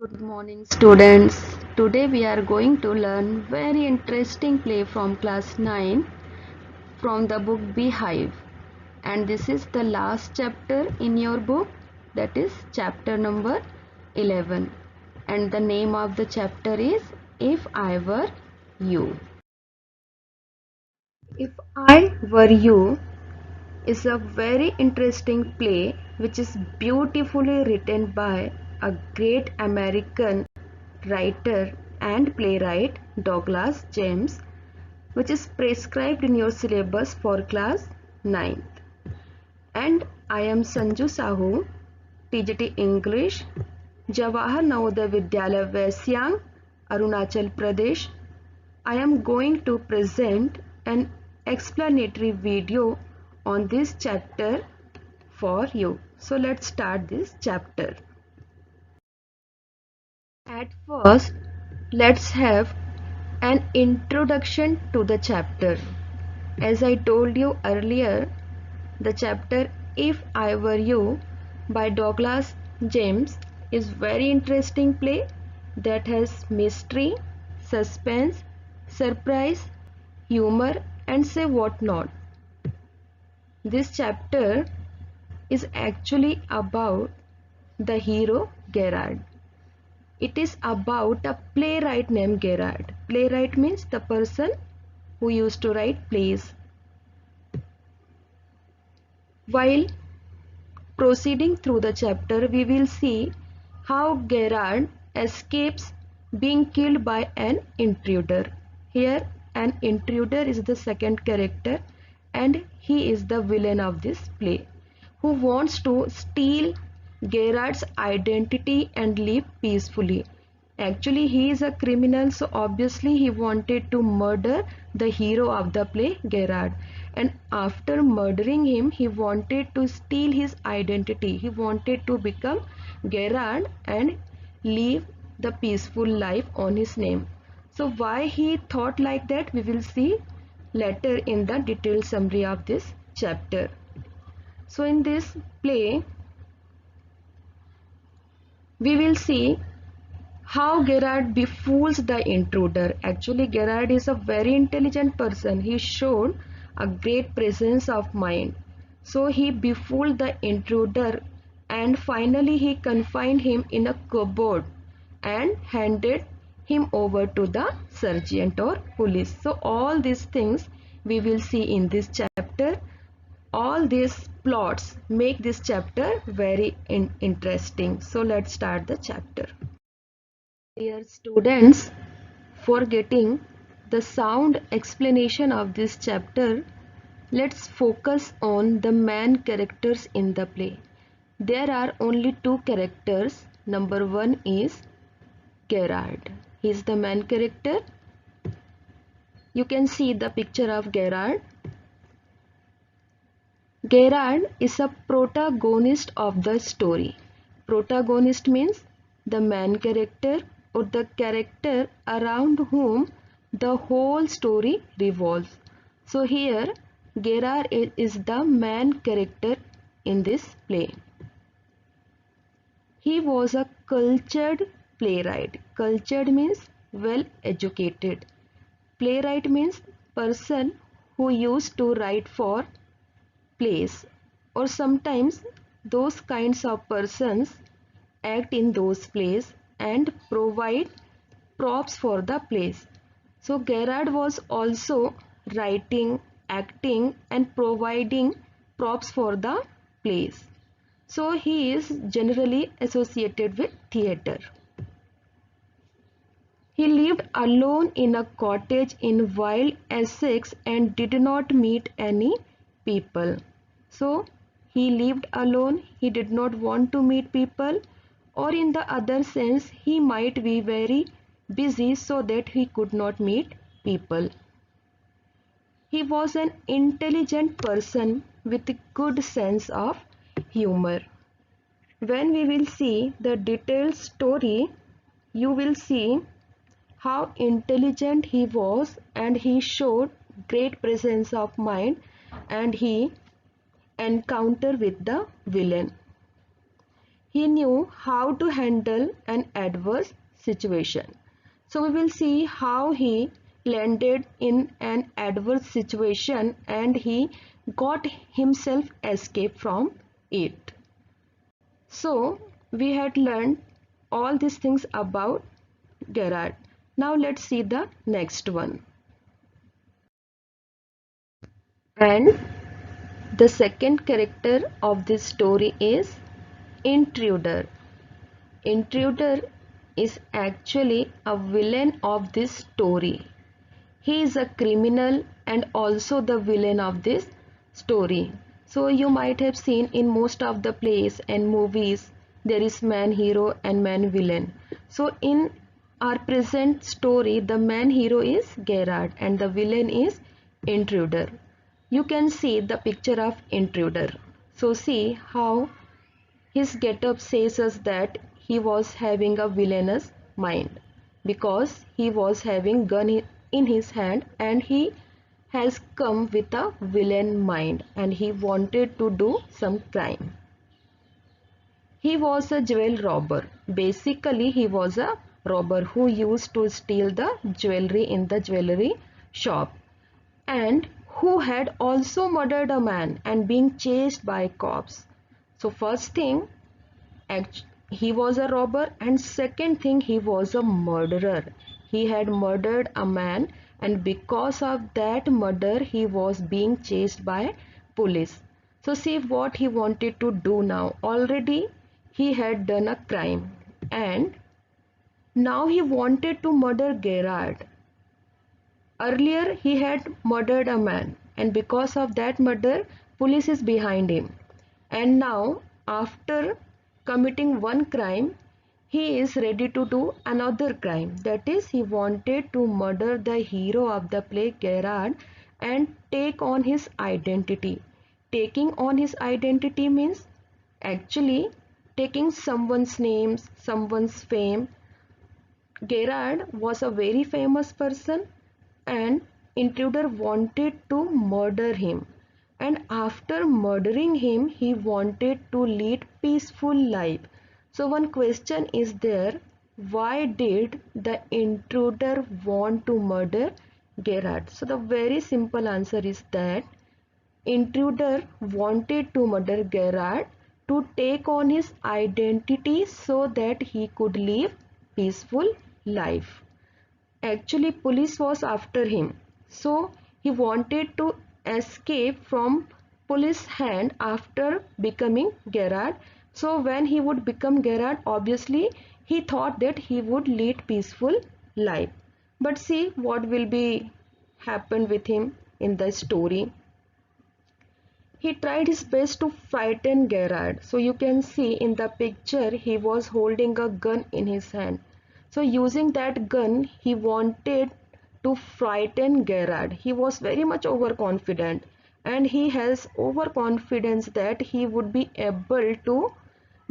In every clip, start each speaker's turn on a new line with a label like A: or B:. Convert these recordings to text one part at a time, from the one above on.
A: Good morning students. Today we are going to learn very interesting play from class 9 from the book Beehive, and this is the last chapter in your book, that is chapter number 11, and the name of the chapter is If I Were You. If I Were You is a very interesting play which is beautifully written by a great American writer and playwright Douglas James, which is prescribed in your syllabus for class 9th. And I am Sanju Sahu, TGT English, Jawahar Navodaya Vidyalaya Vaisyang, Arunachal Pradesh. I am going to present an explanatory video on this chapter for you. So let's start this chapter. At first, let's have an introduction to the chapter. As I told you earlier, the chapter If I Were You by Douglas James is very interesting play that has mystery, suspense, surprise, humor and say what not. This chapter is actually about the hero Gerard. It is about a playwright named Gerard. Playwright means the person who used to write plays. While proceeding through the chapter, we will see how Gerard escapes being killed by an intruder. Here, an intruder is the second character and he is the villain of this play, who wants to steal Gerard's identity and live peacefully. Actually, he is a criminal, so obviously he wanted to murder the hero of the play, Gerard. And after murdering him, he wanted to steal his identity. He wanted to become Gerard and live the peaceful life on his name. So why he thought like that, we will see later in the detailed summary of this chapter. So in this play, we will see how Gerard befools the intruder. Actually, Gerard is a very intelligent person. He showed a great presence of mind. So he befooled the intruder and finally he confined him in a cupboard and handed him over to the sergeant or police. So all these things we will see in this chapter. All these plots make this chapter very interesting. So let's start the chapter. Dear students, for getting the sound explanation of this chapter, let's focus on the main characters in the play. There are only two characters. Number one is Gerard. He is the main character. You can see the picture of Gerard. Gerard is a protagonist of the story. Protagonist means the main character or the character around whom the whole story revolves. So here Gerard is the main character in this play. He was a cultured playwright. Cultured means well educated. Playwright means person who used to write for plays, or sometimes those kinds of persons act in those plays and provide props for the plays. So Gerard was also writing, acting and providing props for the plays. So he is generally associated with theatre. He lived alone in a cottage in wild Essex and did not meet any people. So he lived alone, he did not want to meet people, or in the other sense he might be very busy so that he could not meet people. He was an intelligent person with a good sense of humor. When we will see the detailed story, you will see how intelligent he was and he showed great presence of mind and he encountered with the villain. he knew how to handle an adverse situation. So we will see how he landed in an adverse situation and he got himself escape from it. So we had learned all these things about Gerard. Now let's see the next one. And the second character of this story is Intruder. Intruder is actually a villain of this story. He is a criminal and also the villain of this story. So you might have seen in most of the plays and movies there is man hero and man villain. So in our present story the man hero is Gerard and the villain is Intruder. You can see the picture of Intruder. So see how his get-up says us that he was having a villainous mind because he was having gun in his hand and he has come with a villain mind and he wanted to do some crime. He was a jewel robber. Basically, he was a robber who used to steal the jewelry in the jewelry shop and who had also murdered a man and being chased by cops. So first thing, he was a robber and second thing he was a murderer. He had murdered a man and because of that murder he was being chased by police. So see what he wanted to do now. Already he had done a crime and now he wanted to murder Gerard. Earlier he had murdered a man and because of that murder police is behind him. And now after committing one crime he is ready to do another crime. That is he wanted to murder the hero of the play Gerard and take on his identity. Taking on his identity means actually taking someone's names, someone's fame. Gerard was a very famous person and Intruder wanted to murder him and after murdering him he wanted to lead peaceful life. So one question is there, why did the Intruder want to murder Gerard? So the very simple answer is that Intruder wanted to murder Gerard to take on his identity so that he could live peaceful life. Actually police was after him, so he wanted to escape from police hand after becoming Gerard. So when he would become Gerard, obviously he thought that he would lead peaceful life. But see what will be happen with him in the story. He tried his best to frighten Gerard. So you can see in the picture he was holding a gun in his hand. So using that gun he wanted to frighten Gerard. He was very much overconfident and he has overconfidence that he would be able to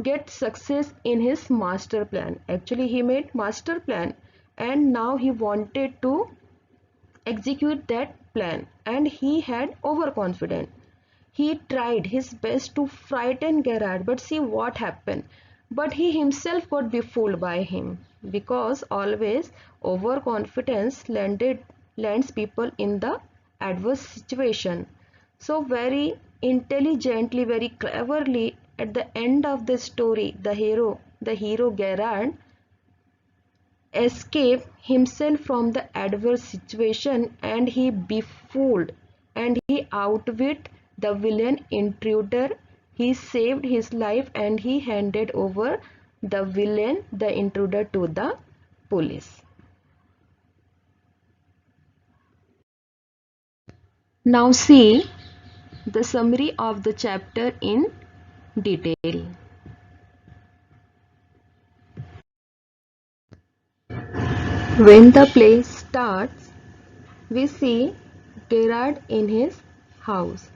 A: get success in his master plan. Actually he made master plan and now he wanted to execute that plan and he had overconfidence. He tried his best to frighten Gerard, but see what happened. But he himself got befooled by him because always overconfidence lands people in the adverse situation. So very intelligently, very cleverly, at the end of the story, the hero Gerard escaped himself from the adverse situation and he befooled and he outwit the villain Intruder. He saved his life and he handed over the villain, the Intruder, to the police. Now see the summary of the chapter in detail. When the play starts, we see Gerard in his house.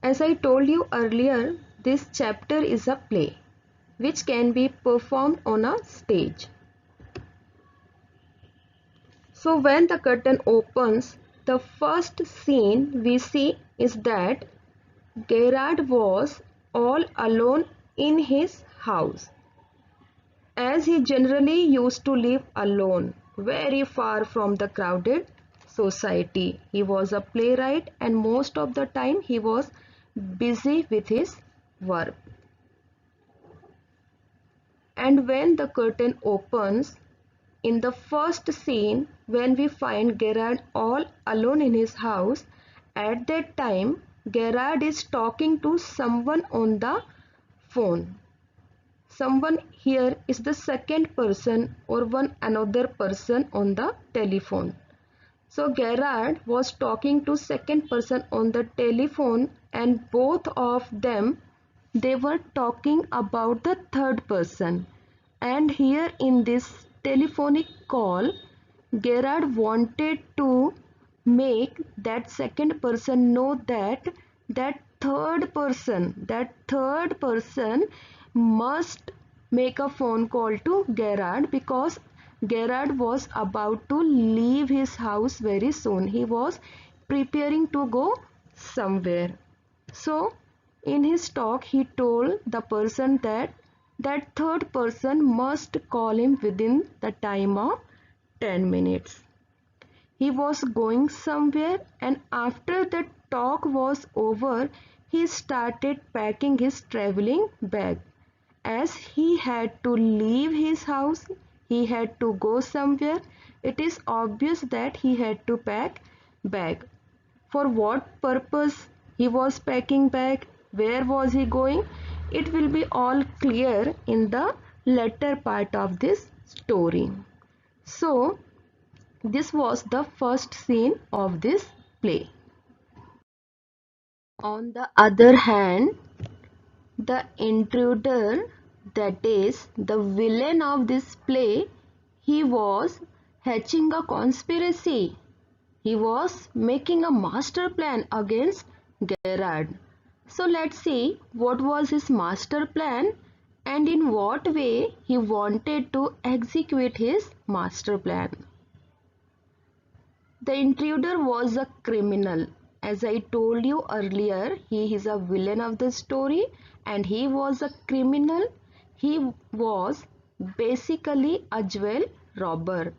A: As I told you earlier, this chapter is a play which can be performed on a stage. So when the curtain opens, the first scene we see is that Gerard was all alone in his house. As he generally used to live alone, very far from the crowded society. He was a playwright and most of the time he was busy with his work. And when the curtain opens, in the first scene, when we find Gerard all alone in his house, at that time Gerard is talking to someone on the phone. Someone here is the second person or one another person on the telephone. So Gerard was talking to second person on the telephone and both of them they were talking about the third person. And here in this telephonic call, Gerard wanted to make that second person know that that third person must make a phone call to Gerard because Gerard was about to leave his house very soon. He was preparing to go somewhere. So in his talk he told the person that that third person must call him within the time of 10 minutes. He was going somewhere and after the talk was over, he started packing his traveling bag. As he had to leave his house, he had to go somewhere. It is obvious that he had to pack bag. For what purpose he was packing bag? Where was he going? It will be all clear in the latter part of this story. So, this was the first scene of this play. On the other hand, the intruder, that is the villain of this play, he was hatching a conspiracy. He was making a master plan against Gerard. So let's see what was his master plan and in what way he wanted to execute his master plan. The intruder was a criminal. As I told you earlier, he is a villain of the story and he was a criminal. He was basically a jewel robber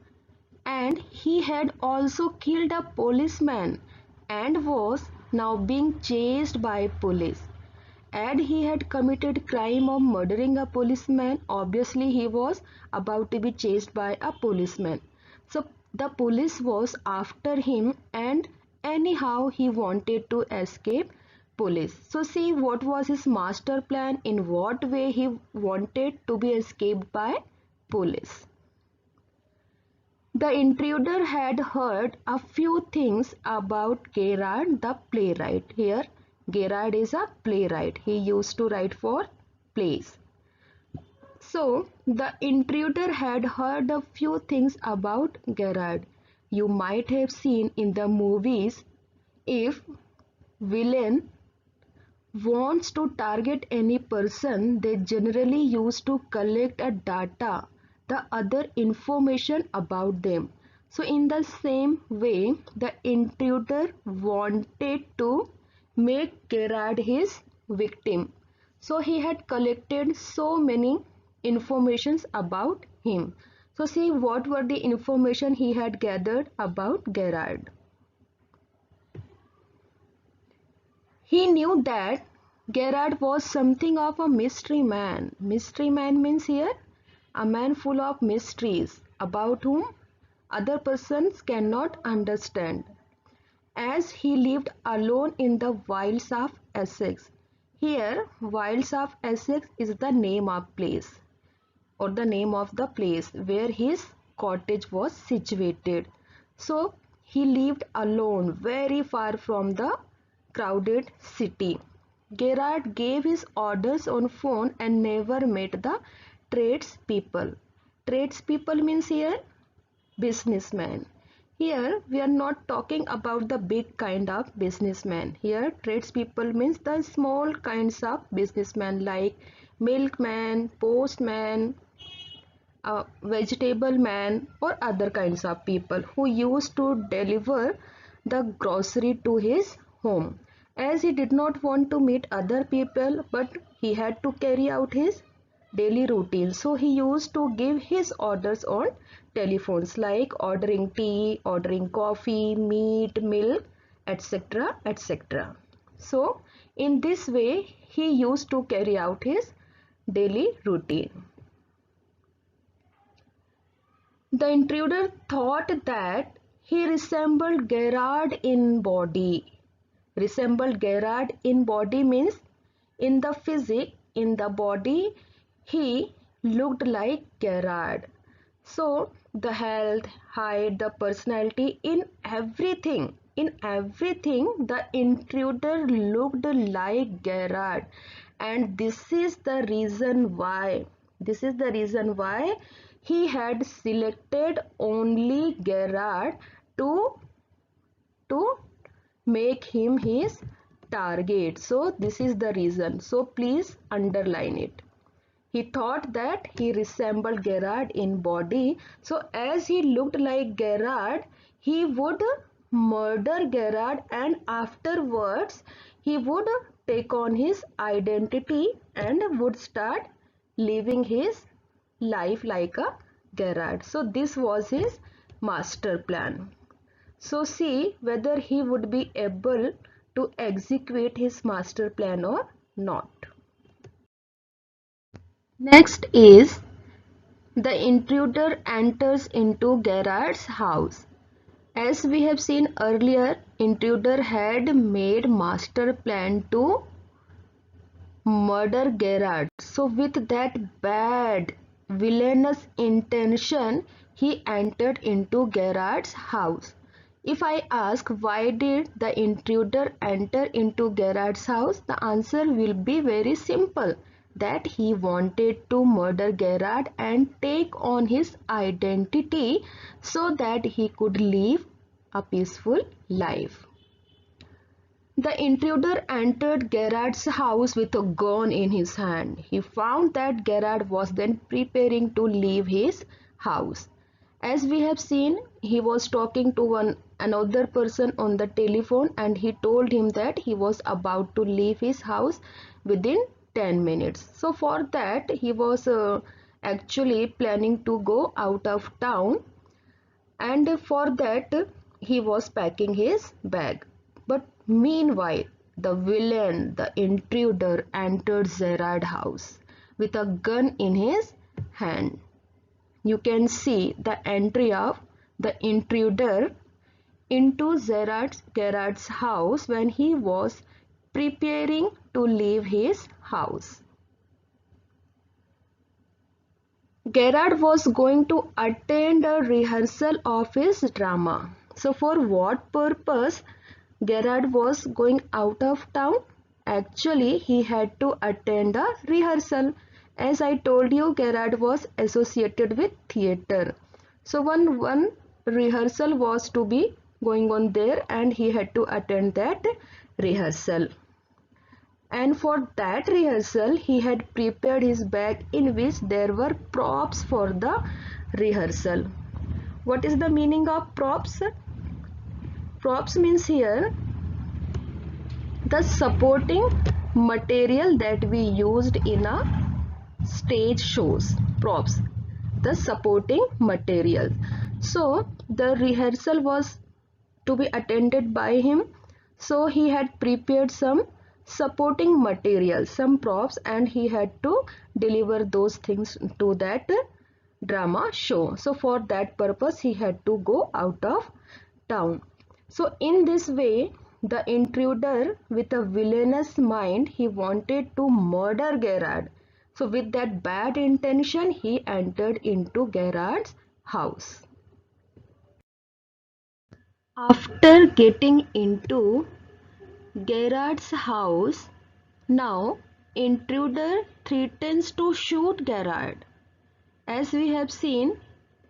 A: and he had also killed a policeman and was now being chased by police. And he had committed crime of murdering a policeman. Obviously he was about to be chased by a policeman. So the police was after him and anyhow he wanted to escape police. So see what was his master plan, in what way he wanted to be escaped by police. The intruder had heard a few things about Gerard the playwright. Here, Gerard is a playwright. He used to write for plays. So, the intruder had heard a few things about Gerard. You might have seen in the movies, if villain wants to target any person, they generally used to collect a data, the other information about them. So in the same way, the intruder wanted to make Gerard his victim. So he had collected so many informations about him. So see what were the information he had gathered about Gerard. He knew that Gerard was something of a mystery man. Mystery man means here a man full of mysteries about whom other persons cannot understand. As he lived alone in the wilds of Essex. Here, wilds of Essex is the name of place or the name of the place where his cottage was situated. So, he lived alone very far from the crowded city. Gerard gave his orders on phone and never met the tradespeople. Tradespeople means here businessman. Here we are not talking about the big kind of businessman. Here tradespeople means the small kinds of businessman like milkman, postman, vegetable man or other kinds of people who used to deliver the grocery to his home. As he did not want to meet other people but he had to carry out his daily routine. So he used to give his orders on telephones, like ordering tea, ordering coffee, meat, milk, etc., etc. So in this way he used to carry out his daily routine. The intruder thought that he resembled Gerard in body. Resembled Gerard in body means in the physique, in the body, he looked like Gerard. So the health, height, the personality, in everything, the intruder looked like Gerard. And this is the reason why. This is the reason why he had selected only Gerard to make him his target. So this is the reason. So please underline it. He thought that he resembled Gerard in body. So as he looked like Gerard, he would murder Gerard, and afterwards he would take on his identity and would start living his life like a Gerard. So this was his master plan. So see whether he would be able to execute his master plan or not. Next is the intruder enters into Gerard's house. As we have seen earlier, intruder had made master plan to murder Gerard. So with that bad villainous intention, he entered into Gerard's house. If I ask why did the intruder enter into Gerard's house, the answer will be very simple, that he wanted to murder Gerard and take on his identity so that he could live a peaceful life. The intruder entered Gerard's house with a gun in his hand. He found that Gerard was then preparing to leave his house. As we have seen, he was talking to another person on the telephone, and he told him that he was about to leave his house within 10 minutes. So for that, he was actually planning to go out of town, and for that he was packing his bag. But meanwhile, the villain, the intruder, entered Gerard's house with a gun in his hand. You can see the entry of the intruder into Gerard's house when he was preparing to leave his house. Gerard was going to attend a rehearsal of his drama. So for what purpose Gerard was going out of town? Actually, he had to attend a rehearsal. As I told you, Gerard was associated with theatre. So one rehearsal was to be going on there, and he had to attend that rehearsal. And for that rehearsal, he had prepared his bag in which there were props for the rehearsal. What is the meaning of props? Props means here the supporting material that we used in a stage shows. Props, the supporting material. So the rehearsal was to be attended by him, so he had prepared some supporting material, some props, and he had to deliver those things to that drama show. So for that purpose he had to go out of town. So in this way, the intruder, with a villainous mind, he wanted to murder Gerard. So with that bad intention, he entered into Gerard's house. After getting into Gerard's house, now intruder threatens to shoot Gerard. As we have seen,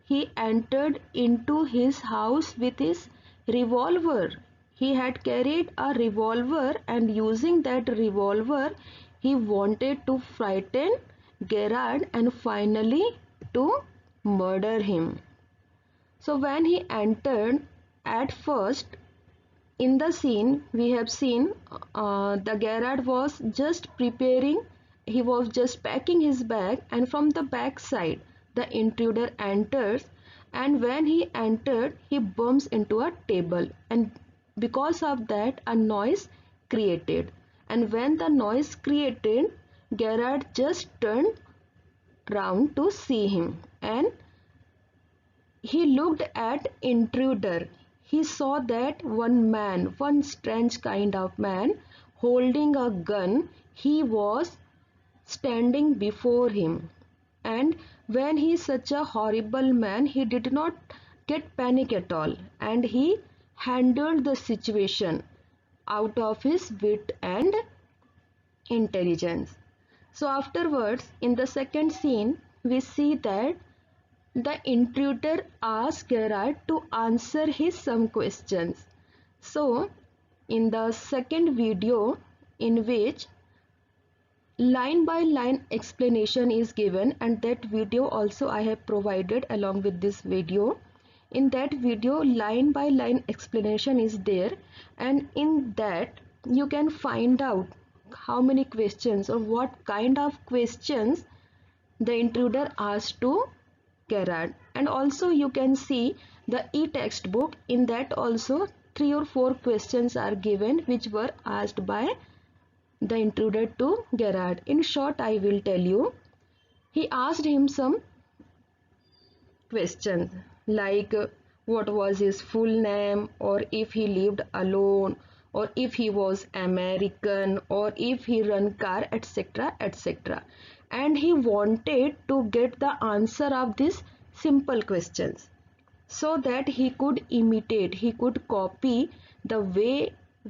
A: he entered into his house with his revolver. He had carried a revolver, and using that revolver, he wanted to frighten Gerard and finally to murder him. So when he entered, at first in the scene we have seen the Gerard was just preparing he was just packing his bag, and from the back side the intruder enters, and when he entered he bumps into a table, and because of that a noise created. And when the noise created, Gerard just turned round to see him, and he looked at intruder. He saw that one strange kind of man holding a gun. He was standing before him. And when he is such a horrible man, he did not get panic at all, and he handled the situation out of his wit and intelligence. So afterwards, in the second scene, we see that the intruder asks Gerard to answer his some questions. So in the second video, in which line by line explanation is given, and that video also I have provided along with this video. In that video, line by line explanation is there, and in that you can find out how many questions or what kind of questions the intruder asked to Gerard. And also you can see the e-textbook. In that also 3 or 4 questions are given which were asked by the intruder to Gerard. In short, I will tell you. He asked him some questions like what was his full name, or if he lived alone, or if he was American, or if he run car, etc., etc. And he wanted to get the answer of these simple questions so that he could imitate, he could copy the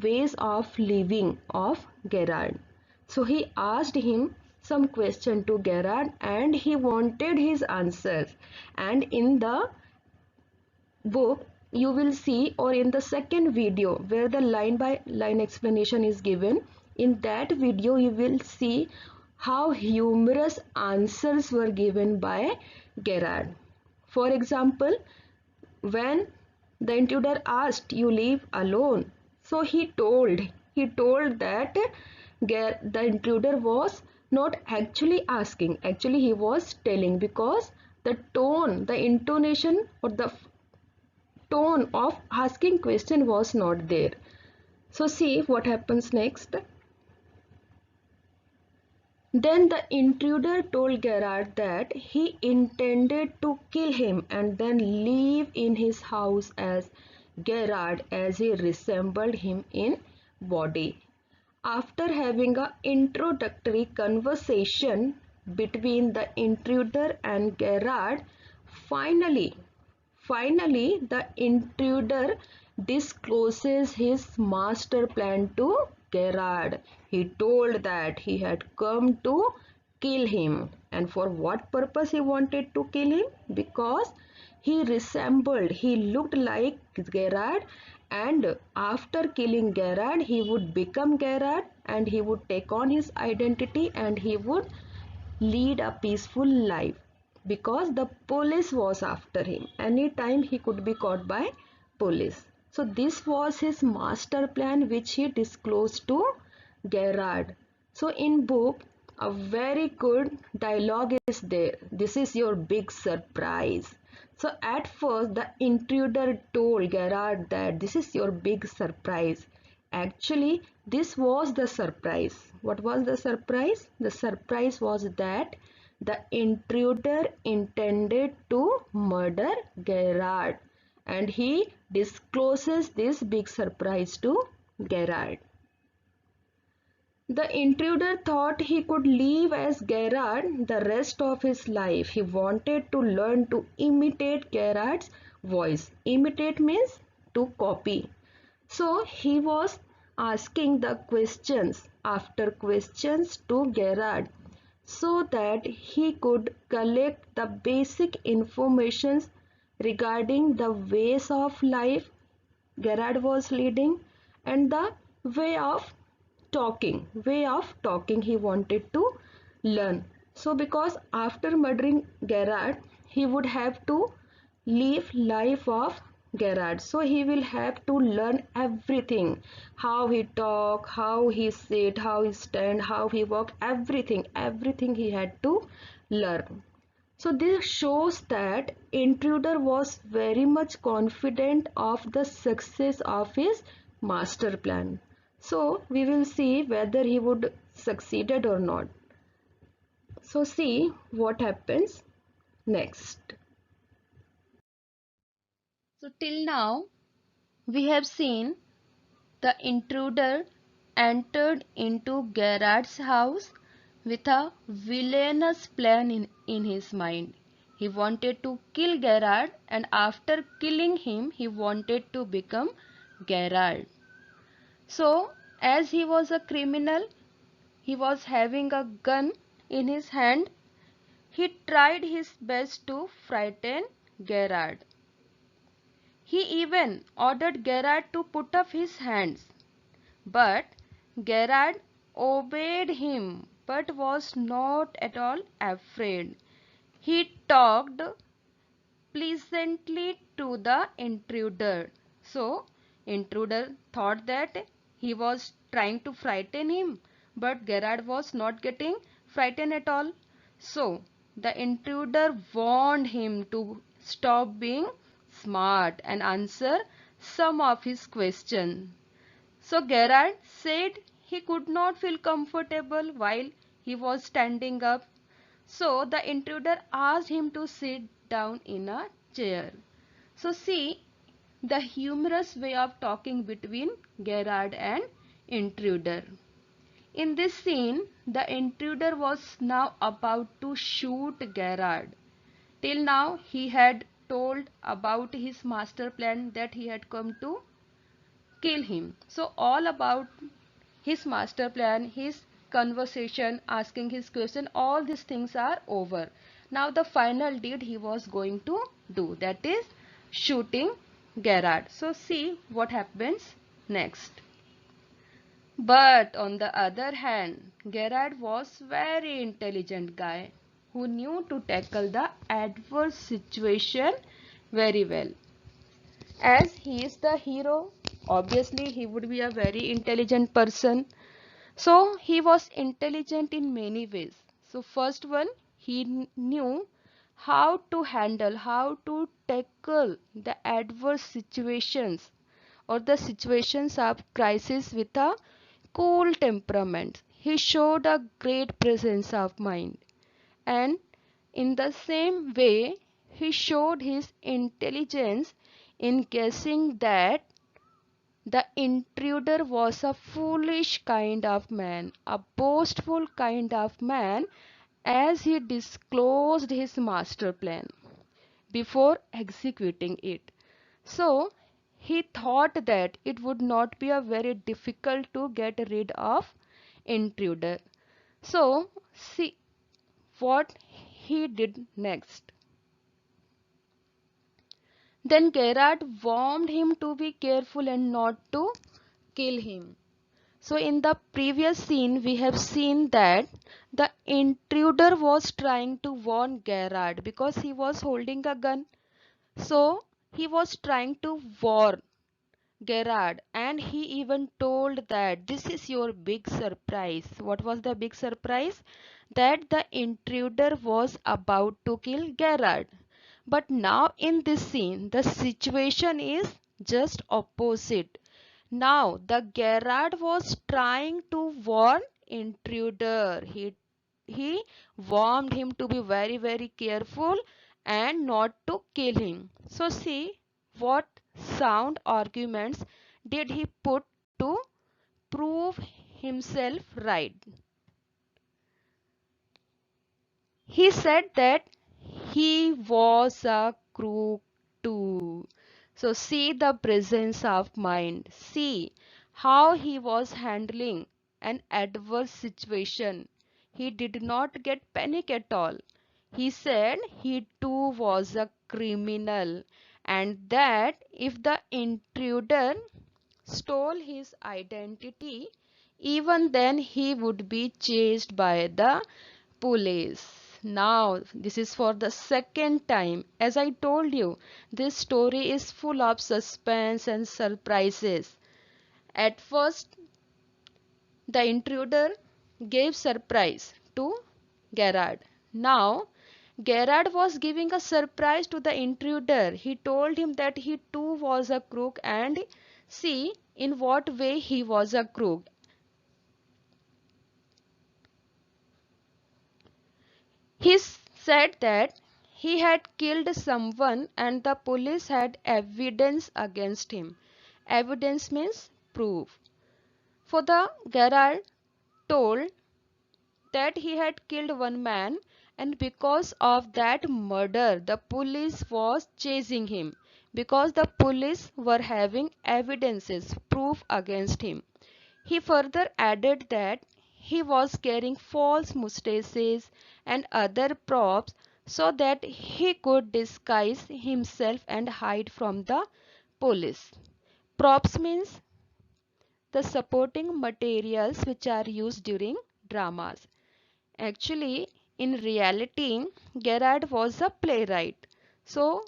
A: ways of living of Gerard. So he asked him some question to Gerard, and he wanted his answers. And in the book you will see, or in the second video where the line by line explanation is given, in that video you will see how humorous answers were given by Gerard. For example, when the intruder asked, "You live alone?" So he told that the intruder was not actually asking, actually he was telling, because the tone, the intonation, or the tone of asking question was not there. So see what happens next. Then the intruder told Gerard that he intended to kill him and then live in his house as Gerard, as he resembled him in body. After having an introductory conversation between the intruder and Gerard, finally the intruder discloses his master plan to Gerard. He told that he had come to kill him. And for what purpose he wanted to kill him? Because he looked like Gerard, and after killing Gerard, he would become Gerard, and he would take on his identity, and he would lead a peaceful life, because the police was after him. Anytime he could be caught by police. So this was his master plan which he disclosed to Gerard. So in book a very good dialogue is there. This is your big surprise. So at first the intruder told Gerard that this is your big surprise. Actually this was the surprise. What was the surprise? The surprise was that the intruder intended to murder Gerard, and he discloses this big surprise to Gerard. The intruder thought he could live as Gerard the rest of his life. He wanted to learn to imitate Gerard's voice. Imitate means to copy. So he was asking the questions after questions to Gerard, so that he could collect the basic informations regarding the ways of life Gerard was leading, and the way of talking he wanted to learn. So because after murdering Gerard, he would have to live life of Gerard. So he will have to learn everything. How he talk, how he sit, how he stand, how he walk, everything. Everything he had to learn. So this shows that intruder was very much confident of the success of his master plan. So we will see whether he would succeeded or not. So see what happens next. So till now we have seen the intruder entered into Gerard's house with a villainous plan in his mind. He wanted to kill Gerard, and after killing him, he wanted to become Gerard. So, as he was a criminal, he was having a gun in his hand. He tried his best to frighten Gerard. He even ordered Gerard to put up his hands. But Gerard obeyed him but was not at all afraid. He talked pleasantly to the intruder. So, intruder thought that he was trying to frighten him, but Gerard was not getting frightened at all. So, the intruder warned him to stop being smart and answer some of his questions. So Gerard said he could not feel comfortable while he was standing up. So the intruder asked him to sit down in a chair. So see the humorous way of talking between Gerard and intruder. In this scene, the intruder was now about to shoot Gerard. Till now, he had told about his master plan that he had come to kill him. So all about his master plan, his conversation, asking his question, all these things are over. Now the final deed he was going to do, that is shooting Gerard. So see what happens next. But on the other hand, Gerard was very intelligent guy who knew to tackle the adverse situation very well. As he is the hero, obviously he would be a very intelligent person. So he was intelligent in many ways. So first one, he knew how to handle, how to tackle the adverse situations or the situations of crisis with a cool temperament. He showed a great presence of mind, and in the same way he showed his intelligence in guessing that the intruder was a foolish kind of man, a boastful kind of man, as he disclosed his master plan before executing it. So, he thought that it would not be a very difficult to get rid of intruder. So, see what he did next. Then Gerard warned him to be careful and not to kill him. So in the previous scene, we have seen that the intruder was trying to warn Gerard because he was holding a gun. So he was trying to warn Gerard, and he even told that this is your big surprise. What was the big surprise? That the intruder was about to kill Gerard. But now in this scene, the situation is just opposite. Now the Gerard was trying to warn intruder. He warned him to be very careful and not to kill him. So see what sound arguments did he put to prove himself right. He said that he was a crook too. So see the presence of mind. See how he was handling an adverse situation. He did not get panic at all. He said he too was a criminal, and that if the intruder stole his identity, even then he would be chased by the police. now this is for the second time. As I told you, this story is full of suspense and surprises. At first, the intruder gave surprise to Gerard. Now, Gerard was giving a surprise to the intruder. He told him that he too was a crook and see in what way he was a crook. He said that he had killed someone and the police had evidence against him. Evidence means proof. For the Gerard told that he had killed one man and because of that murder the police was chasing him because the police were having evidences proof against him. He further added that he was carrying false mustaches and other props so that he could disguise himself and hide from the police. Props means the supporting materials which are used during dramas. Actually, in reality, Gerard was a playwright. So,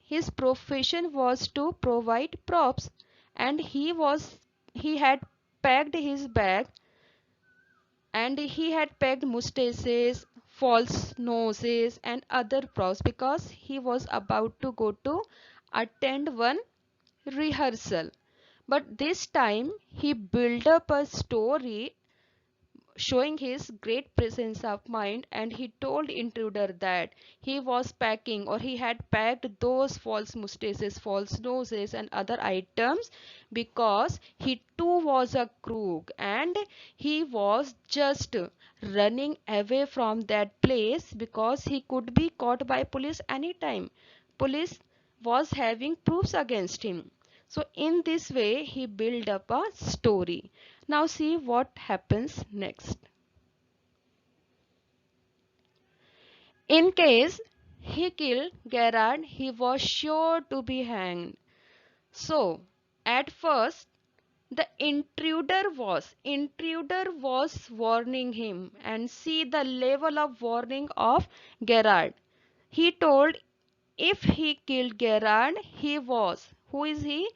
A: his profession was to provide props and he had packed his bag and he had packed mustaches, false noses and other props because he was about to go to attend one rehearsal. But this time he built up a story showing his great presence of mind and he told intruder that he was packing or he had packed those false mustaches, false noses and other items because he too was a crook and he was just running away from that place because he could be caught by police anytime. Police was having proofs against him. So in this way he built up a story. Now see what happens next. In case he killed Gerard, he was sure to be hanged. So at first the intruder was warning him and see the level of warning of Gerard. He told if he killed Gerard, he was. Who is he?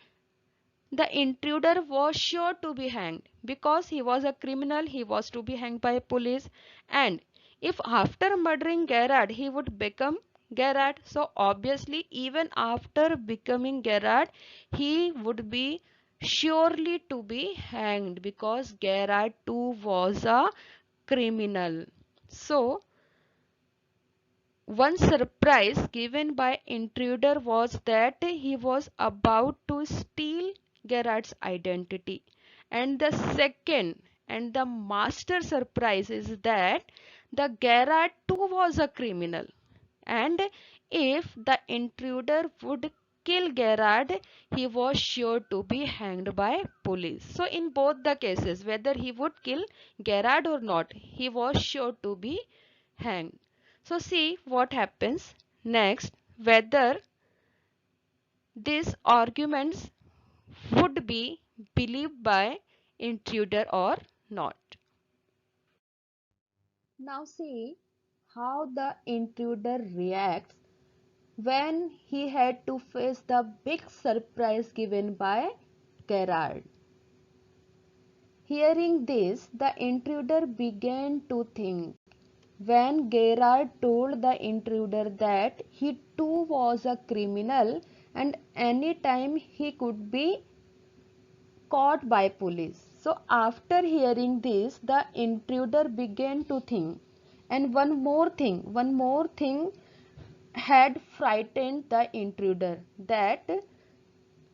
A: The intruder was sure to be hanged because he was a criminal, he was to be hanged by police. And if after murdering Gerard he would become Gerard, so obviously even after becoming Gerard he would be surely to be hanged because Gerard too was a criminal. So one surprise given by intruder was that he was about to steal Gerard's identity. And the second and the master surprise is that the Gerard too was a criminal. And if the intruder would kill Gerard, he was sure to be hanged by police. So in both the cases, whether he would kill Gerard or not, he was sure to be hanged. So see what happens next, whether these arguments would be believed by intruder or not. Now see how the intruder reacts when he had to face the big surprise given by Gerard. Hearing this, the intruder began to think. When Gerard told the intruder that he too was a criminal and any time he could be caught by police. So after hearing this, the intruder began to think. And one more thing had frightened the intruder that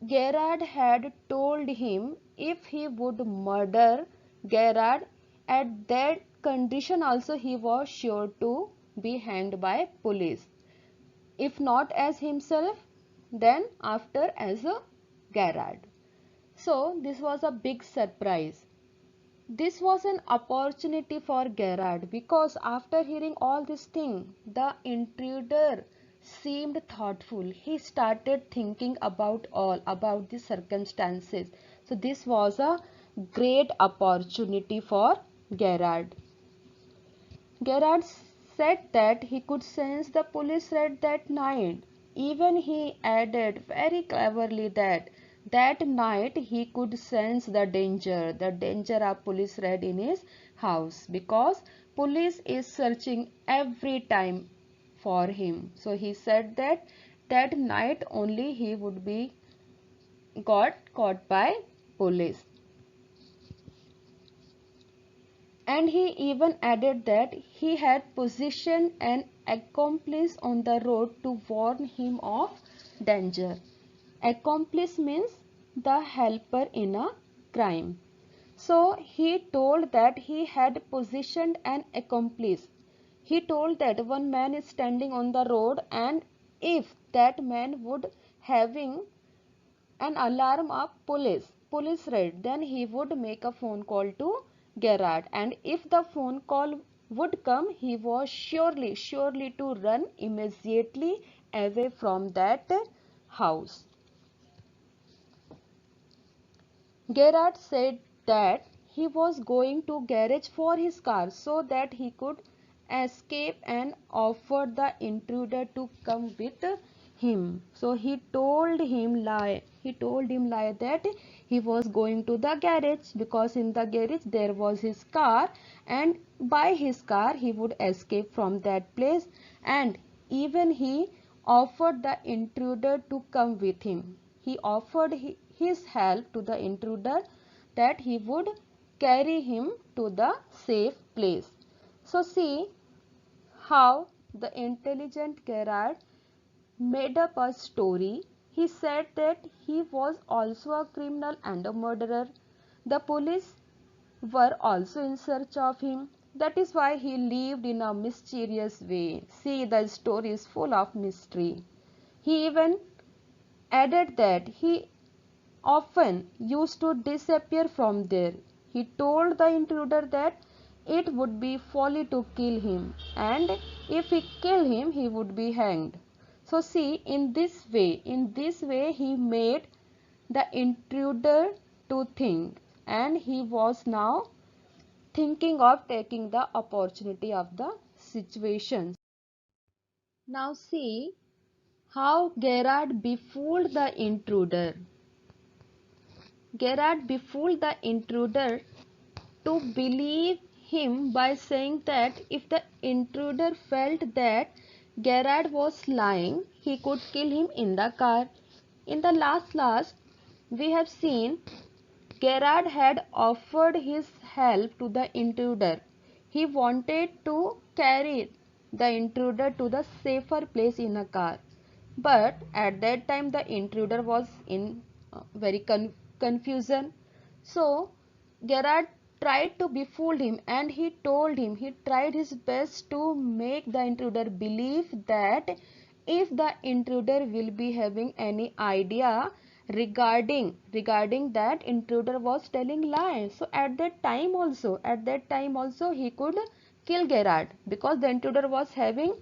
A: Gerard had told him if he would murder Gerard, at that condition also he was sure to be hanged by police. If not as himself, then after as a Gerard. So this was a big surprise. This was an opportunity for Gerard because after hearing all this thing, the intruder seemed thoughtful. He started thinking about the circumstances. So this was a great opportunity for Gerard. Gerard said that he could sense the police rat that night. Even he added very cleverly that that night he could sense the danger of police rat in his house, because police is searching every time for him. So he said that that night only he would be got caught by police. And he even added that he had positioned an accomplice on the road to warn him of danger. Accomplice means the helper in a crime. So he told that he had positioned an accomplice. He told that one man is standing on the road, and if that man would having an alarm of police raid, then he would make a phone call to Gerard, and if the phone call would come, he was surely to run immediately away from that house. Gerard said that he was going to garage for his car so that he could escape, and offered the intruder to come with him. So he told him lie. He told him lie that he was going to the garage, because in the garage there was his car, and by his car he would escape from that place, and even he offered the intruder to come with him. He offered his help to the intruder, that he would carry him to the safe place. So see how the intelligent Gerard made up a story. He said that he was also a criminal and a murderer. The police were also in search of him. That is why he lived in a mysterious way. See, the story is full of mystery. He even added that he often used to disappear from there. He told the intruder that it would be folly to kill him, and if he killed him, he would be hanged. So see, in this way he made the intruder to think, and he was now thinking of taking the opportunity of the situation. Now see how Gerard befooled the intruder. Gerard befooled the intruder to believe him by saying that if the intruder felt that Gerard was lying, he could kill him in the car. In the last, we have seen Gerard had offered his help to the intruder. He wanted to carry the intruder to the safer place in a car. But at that time the intruder was in very confusion. So Gerard tried to befool him, and he tried his best to make the intruder believe that if the intruder will be having any idea regarding that, intruder was telling lies. So at that time also he could kill Gerard, because the intruder was having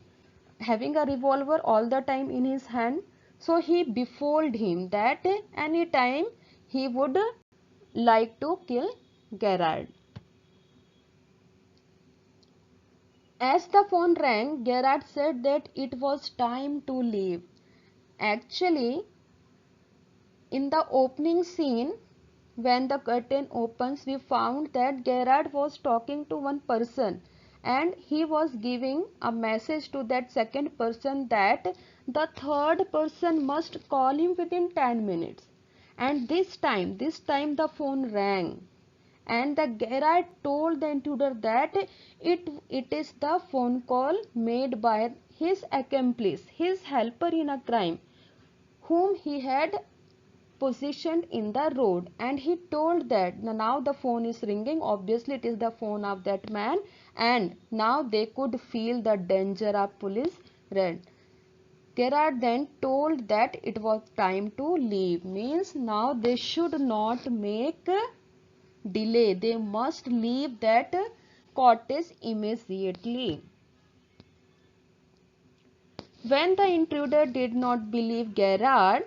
A: a revolver all the time in his hand. So he befooled him that any time he would like to kill Gerard. As the phone rang, Gerard said that it was time to leave. Actually, in the opening scene, when the curtain opens, we found that Gerard was talking to one person, and he was giving a message to that second person that the third person must call him within 10 minutes. And this time the phone rang, and the Gerard told the intruder that it is the phone call made by his accomplice, his helper in a crime, whom he had positioned in the road. And he told that now the phone is ringing, obviously it is the phone of that man, and now they could feel the danger of police raid. Gerard then told that it was time to leave, means now they should not make delay, they must leave that cottage immediately. When the intruder did not believe Gerard,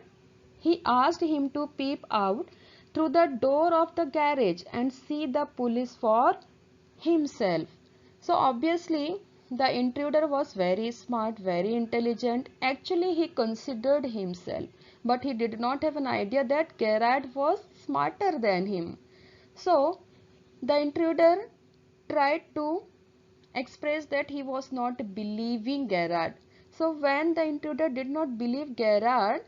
A: he asked him to peep out through the door of the garage and see the police for himself. So obviously the intruder was very smart, very intelligent. Actually, he considered himself, but he did not have an idea that Gerard was smarter than him. So, the intruder tried to express that he was not believing Gerard. So, when the intruder did not believe Gerard,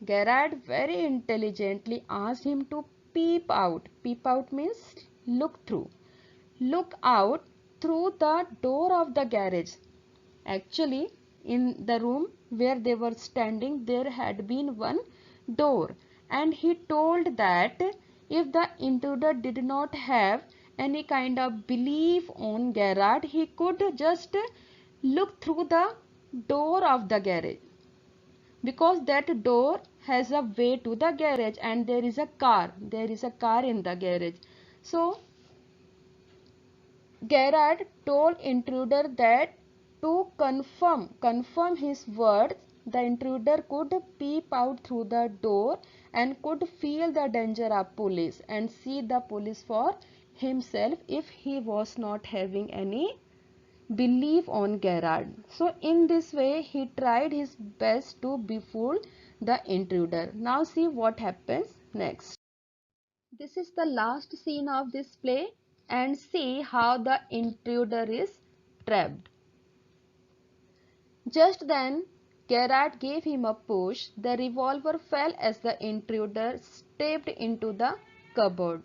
A: Gerard very intelligently asked him to peep out. Peep out means look through. Look out through the door of the garage. Actually, in the room where they were standing, there had been one door, and he told that if the intruder did not have any kind of belief on Gerard, he could just look through the door of the garage, because that door has a way to the garage and there is a car. There is a car in the garage. So Gerard told intruder that to confirm his words, the intruder could peep out through the door and could feel the danger of police and see the police for himself if he was not having any belief on Gerard. So in this way he tried his best to befool the intruder. Now see what happens next. This is the last scene of this play, and see how the intruder is trapped. Just then, Gerard gave him a push. The revolver fell as the intruder stepped into the cupboard.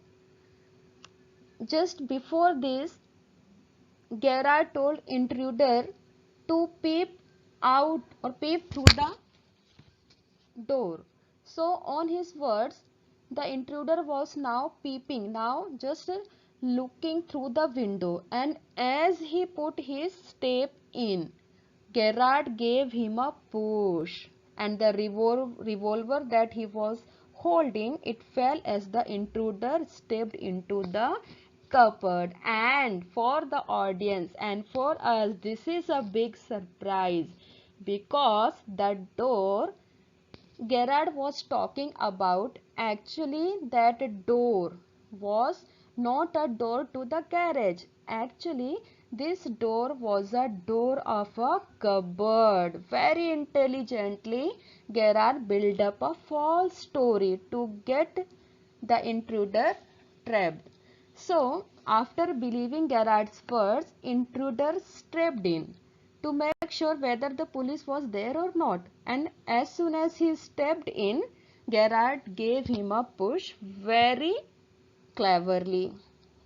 A: Just before this, Gerard told intruder to peep out or peep through the door. So on his words, the intruder was now peeping, now just looking through the window, and as he put his step in, Gerard gave him a push, and the revolver that he was holding, it fell as the intruder stepped into the cupboard. And for the audience and for us, this is a big surprise, because the door Gerard was talking about, actually that door was not a door to the garage. Actually, this door was a door of a cupboard. Very intelligently, Gerard built up a false story to get the intruder trapped. So, after believing Gerard's words, intruder stepped in to make sure whether the police was there or not. And as soon as he stepped in, Gerard gave him a push very cleverly.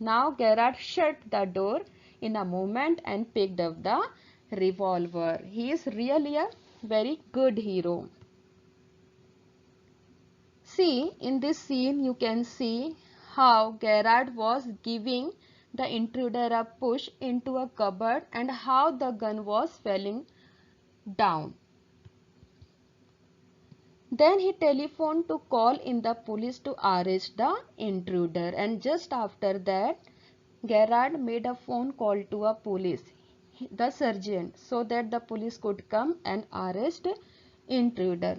A: Now Gerard shut the door in a moment and picked up the revolver. He is really a very good hero. See, in this scene you can see how Gerard was giving the intruder a push into a cupboard and how the gun was falling down. Then he telephoned to call in the police to arrest the intruder, and just after that Gerard made a phone call to a police, the sergeant, so that the police could come and arrest intruder.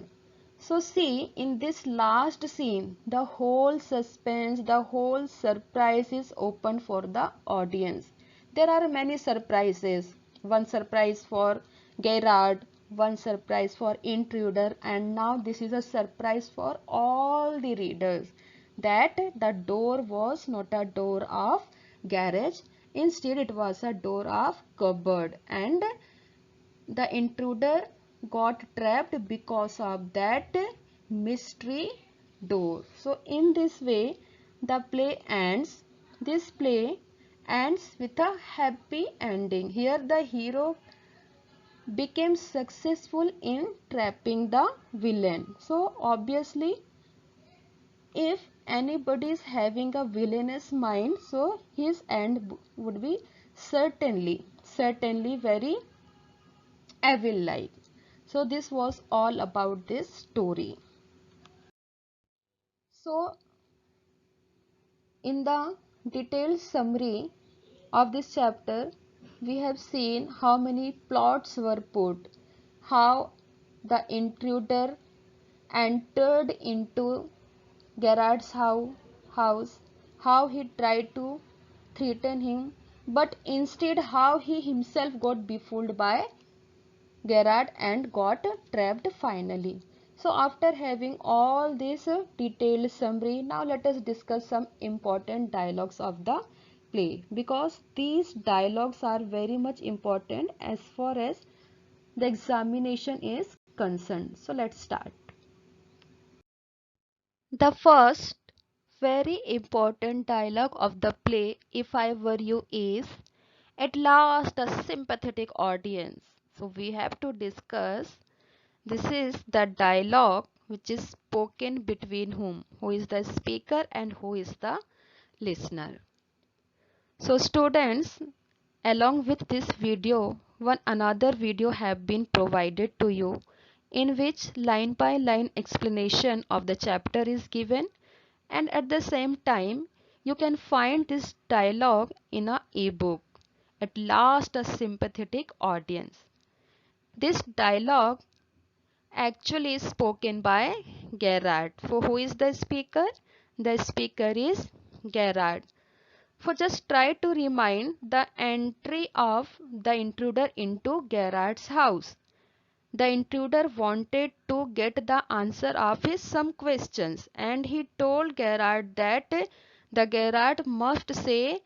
A: So see, in this last scene, the whole suspense, the whole surprise is open for the audience. There are many surprises. One surprise for Gerard, one surprise for intruder, and now this is a surprise for all the readers, that the door was not a door of garage, instead it was a door of cupboard, and the intruder got trapped because of that mystery door. So in this way the play ends. This play ends with a happy ending. Here the hero became successful in trapping the villain. So obviously, if anybody is having a villainous mind, so his end would be certainly very evil like. So this was all about this story. So in the detailed summary of this chapter, we have seen how many plots were put, how the intruder entered into Gerard's house, how he tried to threaten him but instead how he himself got befooled by Gerard and got trapped finally. So after having all this detailed summary, now let us discuss some important dialogues of the play, because these dialogues are very much important as far as the examination is concerned. So let's start. The first very important dialogue of the play, If I Were You, is at last a sympathetic audience. So we have to discuss. This is the dialogue which is spoken between whom? Who is the speaker and who is the listener? So students, along with this video, one another video have been provided to you in which line by line explanation of the chapter is given, and at the same time you can find this dialogue in a ebook, At Last a Sympathetic Audience. This dialogue actually is spoken by Gerard. For who is the speaker? The speaker is Gerard. For just try to remind the entry of the intruder into Gerard's house. The intruder wanted to get the answer of his some questions, and he told Gerard that the Gerard must say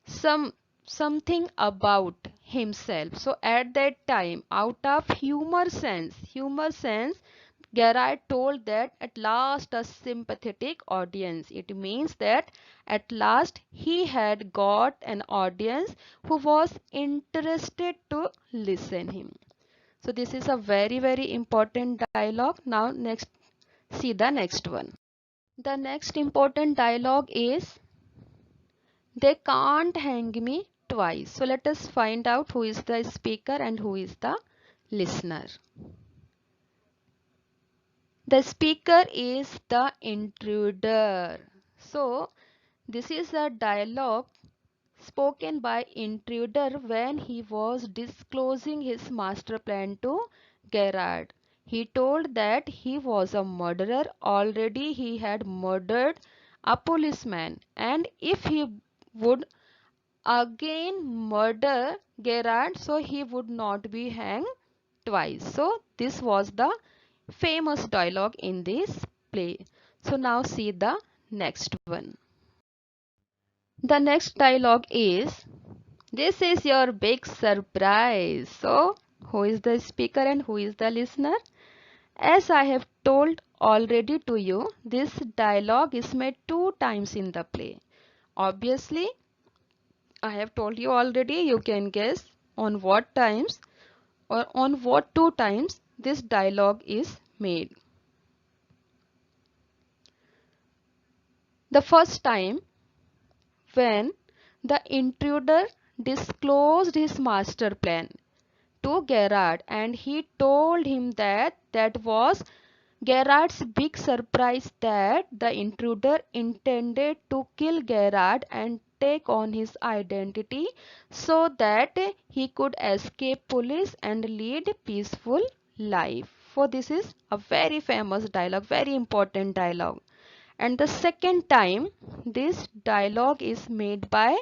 A: some something about himself. So at that time, out of humor sense, Gerard told that at last a sympathetic audience. It means that at last he had got an audience who was interested to listen him. So this is a very important dialogue. Now next, see the next one. The next important dialogue is, they can't hang me twice. So let us find out who is the speaker and who is the listener. The speaker is the intruder. So this is a dialogue spoken by intruder when he was disclosing his master plan to Gerard. He told that he was a murderer. Already he had murdered a policeman, and if he would again murder Gerard, so he would not be hanged twice. So this was the famous dialogue in this play. So now see the next one. The next dialogue is, this is your big surprise. So who is the speaker and who is the listener? As I have told already to you, this dialogue is made 2 times in the play. Obviously, I have told you already, you can guess on what times or on what 2 times this dialogue is made. The first time, when the intruder disclosed his master plan to Gerard, and he told him that that was Gerard's big surprise, that the intruder intended to kill Gerard and take on his identity so that he could escape police and lead peaceful life. For this is a very famous dialogue, very important dialogue. And the second time this dialogue is made by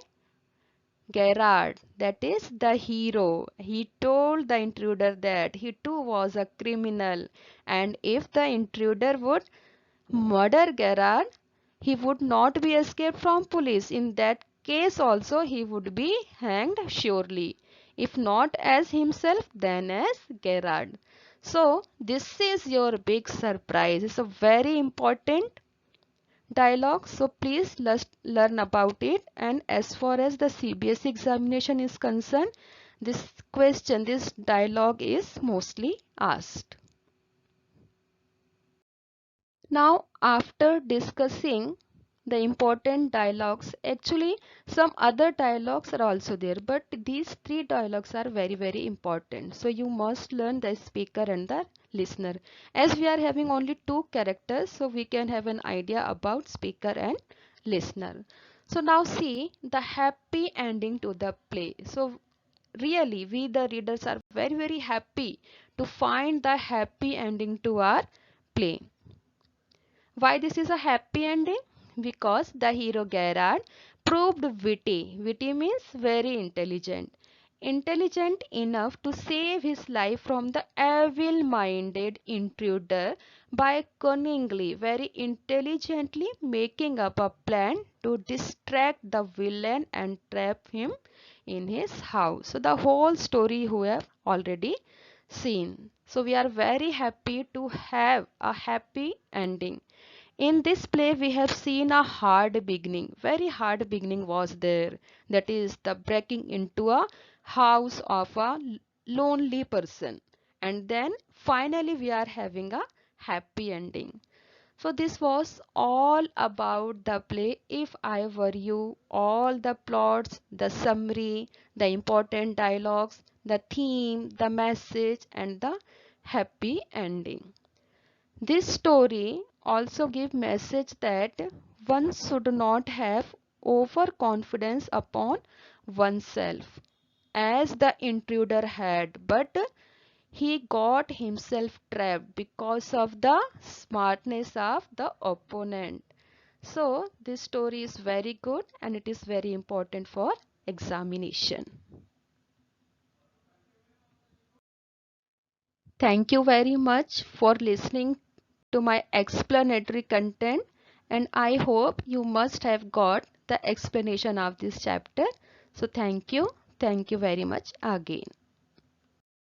A: Gerard, that is the hero. He told the intruder that he too was a criminal, and if the intruder would murder Gerard, he would not be escaped from police. In that case also he would be hanged surely. If not as himself, then as Gerard. So this is your big surprise. It's a very important dialogue, so please let's learn about it. And as far as the CBSE examination is concerned, this dialogue is mostly asked. Now after discussing the important dialogues, actually some other dialogues are also there, but these 3 dialogues are very important. So you must learn the speaker and the listener. As we are having only 2 characters, so we can have an idea about speaker and listener. So now see the happy ending to the play. So really we the readers are very happy to find the happy ending to our play. Why this is a happy ending? Because the hero Gerard proved witty. Witty means very intelligent. Intelligent enough to save his life from the evil minded intruder by cunningly, very intelligently making up a plan to distract the villain and trap him in his house. So, the whole story you have already seen. So, we are very happy to have a happy ending. In this play, we have seen a hard beginning. Very hard beginning was there. That is the breaking into a house of a lonely person. And then finally, we are having a happy ending. So this was all about the play If I Were You, all the plots, the summary, the important dialogues, the theme, the message and the happy ending. This story also gives message that one should not have overconfidence upon oneself as the intruder had, but he got himself trapped because of the smartness of the opponent. So this story is very good and it is very important for examination. Thank you very much for listening to my explanatory content, and I hope you must have got the explanation of this chapter. So thank you very much again.